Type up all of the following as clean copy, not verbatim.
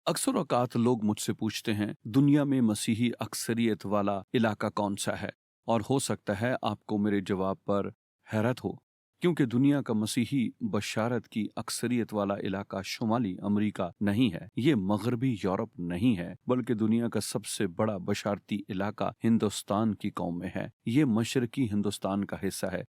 अक्सर औकात लोग मुझसे पूछते हैं, दुनिया में मसीही अक्सरियत वाला इलाका कौन सा है? और हो सकता है आपको मेरे जवाब पर हैरत हो, क्योंकि दुनिया का मसीही बशारत की अक्सरियत वाला इलाका शुमाली अमेरिका नहीं है, ये मगरबी यूरोप नहीं है, बल्कि दुनिया का सबसे बड़ा बशारती इलाका हिंदुस्तान की कौम में है। ये मशरकी हिंदुस्तान का हिस्सा है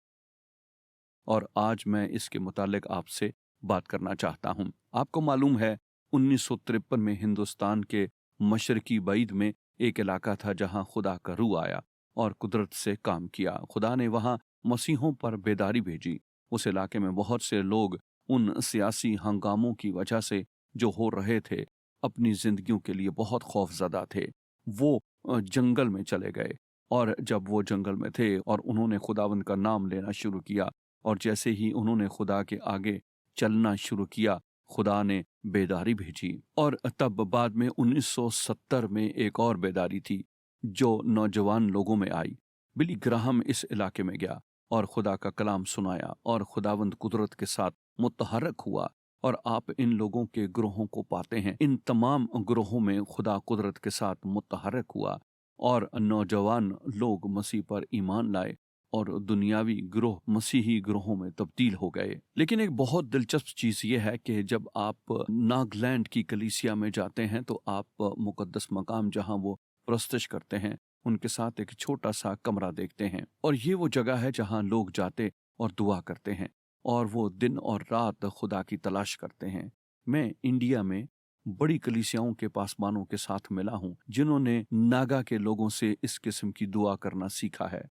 और आज मैं इसके मुतालिक आपसे बात करना चाहता हूँ। आपको मालूम है 1953 में हिंदुस्तान के मशरकी बईद में एक इलाका था जहाँ खुदा का रूह आया और कुदरत से काम किया। खुदा ने वहाँ मसीहों पर बेदारी भेजी। उस इलाके में बहुत से लोग उन सियासी हंगामों की वजह से जो हो रहे थे, अपनी जिंदगियों के लिए बहुत खौफजदा थे। वो जंगल में चले गए और जब वो जंगल में थे और उन्होंने खुदावंद का नाम लेना शुरू किया और जैसे ही उन्होंने खुदा के आगे चलना शुरू किया, खुदा ने बेदारी भेजी। और तब बाद में 1970 में एक और बेदारी थी जो नौजवान लोगों में आई। बिली ग्राहम इस इलाके में गया और खुदा का कलाम सुनाया और खुदावंद कुदरत के साथ मुतहरक हुआ। और आप इन लोगों के ग्रोहों को पाते हैं। इन तमाम ग्रोहों में खुदा कुदरत के साथ मुतहरक हुआ और नौजवान लोग मसीह पर ईमान लाए और दुनियावी ग्रोह मसीही ग्रोहों में तब्दील हो गए। लेकिन एक बहुत दिलचस्प चीज़ ये है कि जब आप नागालैंड की कलीसिया में जाते हैं तो आप मुकद्दस मकाम जहां वो प्रस्तश करते हैं, उनके साथ एक छोटा सा कमरा देखते हैं और ये वो जगह है जहां लोग जाते और दुआ करते हैं और वो दिन और रात खुदा की तलाश करते हैं। मैं इंडिया में बड़ी कलीसियाओं के पासबानों के साथ मिला हूँ जिन्होंने नागा के लोगों से इस किस्म की दुआ करना सीखा है।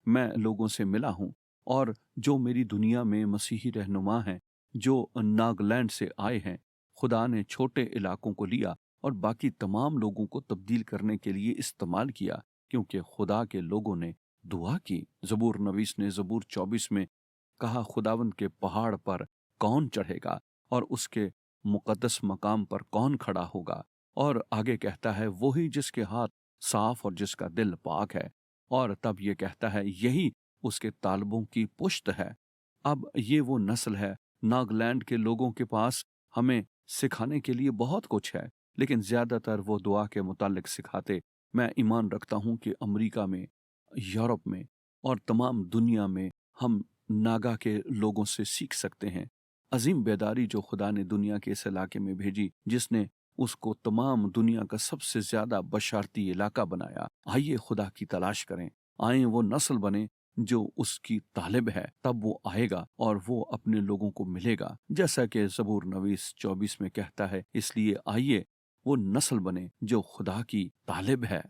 मैं लोगों से मिला हूँ और जो मेरी दुनिया में मसीही रहनुमा हैं, जो नागालैंड से आए हैं, खुदा ने छोटे इलाकों को लिया और बाकी तमाम लोगों को तब्दील करने के लिए इस्तेमाल किया, क्योंकि खुदा के लोगों ने दुआ की। ज़बूर नवीस ने ज़बूर 24 में कहा, खुदावंद के पहाड़ पर कौन चढ़ेगा और उसके मुकद्दस मकाम पर कौन खड़ा होगा? और आगे कहता है, वही जिसके हाथ साफ और जिसका दिल पाक है। और तब ये कहता है, यही उसके तालबों की पुश्त है। अब ये वो नस्ल है। नागालैंड के लोगों के पास हमें सिखाने के लिए बहुत कुछ है, लेकिन ज्यादातर वो दुआ के मुतालिक सिखाते। मैं ईमान रखता हूँ कि अमेरिका में, यूरोप में और तमाम दुनिया में हम नागा के लोगों से सीख सकते हैं। अजीम बेदारी जो खुदा ने दुनिया के इस इलाके में भेजी, जिसने उसको तमाम दुनिया का सबसे ज्यादा बशारती इलाका बनाया। आइए खुदा की तलाश करें, आए वो नस्ल बने जो उसकी तालिब है। तब वो आएगा और वो अपने लोगों को मिलेगा, जैसा कि ज़बूर नवीस 24 में कहता है। इसलिए आइए वो नस्ल बने जो खुदा की तालिब है।